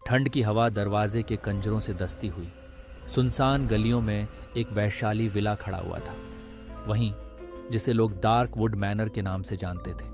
ठंड की हवा दरवाजे के कंजरों से दस्ती हुई। सुनसान गलियों में एक वैशाली विला खड़ा हुआ था, वहीं जिसे लोग डार्क वुड मैनर के नाम से जानते थे।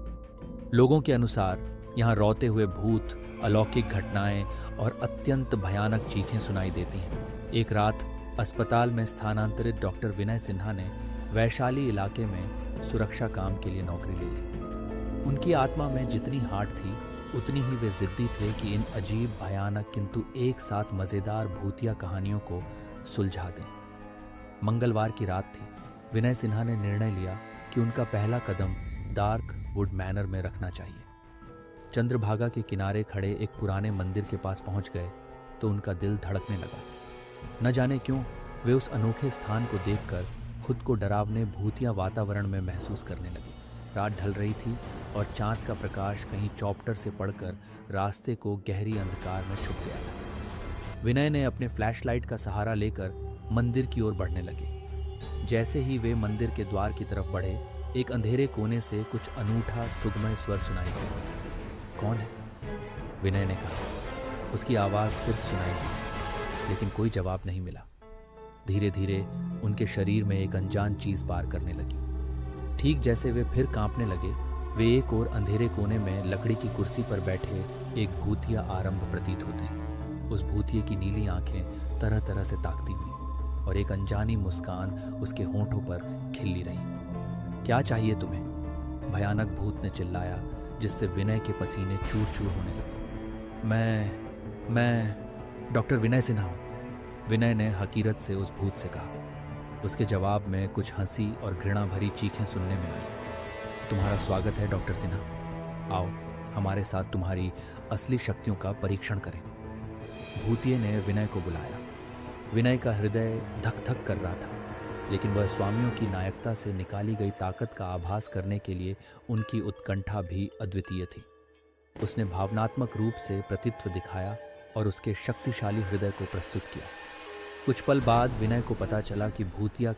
लोगों के अनुसार यहाँ रोते हुए भूत, अलौकिक घटनाएं और अत्यंत भयानक चीखें सुनाई देती हैं। एक रात अस्पताल में स्थानांतरित डॉक्टर विनय सिन्हा ने वैशाली इलाके में सुरक्षा काम के लिए नौकरी ले ली। उनकी आत्मा में जितनी हाट थी, उतनी ही वे जिद्दी थे कि इन अजीब, भयानक किंतु एक साथ मज़ेदार भूतिया कहानियों को सुलझा दें। मंगलवार की रात थी। विनय सिन्हा ने निर्णय लिया कि उनका पहला कदम डार्क वुड मैनर में रखना चाहिए। चंद्रभागा के किनारे खड़े एक पुराने मंदिर के पास पहुंच गए तो उनका दिल धड़कने लगा। न जाने क्यों वे उस अनोखे स्थान को देखकर खुद को डरावने भूतिया वातावरण में महसूस करने लगे। रात ढल रही थी और चांद का प्रकाश कहीं चौपटर से पड़कर रास्ते को गहरी अंधकार में छुप गया था। विनय ने अपने फ्लैशलाइट का सहारा लेकर मंदिर की ओर बढ़ने लगे। जैसे ही वे मंदिर के द्वार की तरफ बढ़े, एक अंधेरे कोने से कुछ अनूठा सुगमय स्वर सुनाई दिया। कौन है? विनय ने कहा। उसकी आवाज़ सिर्फ सुनाई दी, लेकिन कोई जवाब नहीं मिला। धीरे धीरे उनके शरीर में एक अनजान चीज़ पार करने लगी। ठीक जैसे वे फिर कांपने लगे, वे एक और अंधेरे कोने में लकड़ी की कुर्सी पर बैठे एक भूतिया आरंभ प्रतीत होते हैं। उस भूतिये की नीली आंखें तरह तरह से ताकती हुई और एक अनजानी मुस्कान उसके होंठों पर खिल्ली रही। क्या चाहिए तुम्हें? भयानक भूत ने चिल्लाया, जिससे विनय के पसीने चूर चूर होने लगे। मैं डॉक्टर विनय सिन्हा हूं, विनय ने हकीरत से उस भूत से कहा। उसके जवाब में कुछ हंसी और घृणा भरी चीखें सुनने में आई। तुम्हारा स्वागत है डॉक्टर सिन्हा, आओ हमारे साथ तुम्हारी असली शक्तियों का परीक्षण करें। भूतिये ने विनय को बुलाया। विनय का हृदय धक धक कर रहा था, लेकिन वह स्वामियों की नायकता से निकाली गई ताकत का आभास करने के लिए उनकी उत्कंठा भी अद्वितीय थी। उसने भावनात्मक रूप से प्रतित्व दिखाया और उसके शक्तिशाली हृदय को प्रस्तुत किया। कुछ पल बाद विनय को पता चला कि भूतिया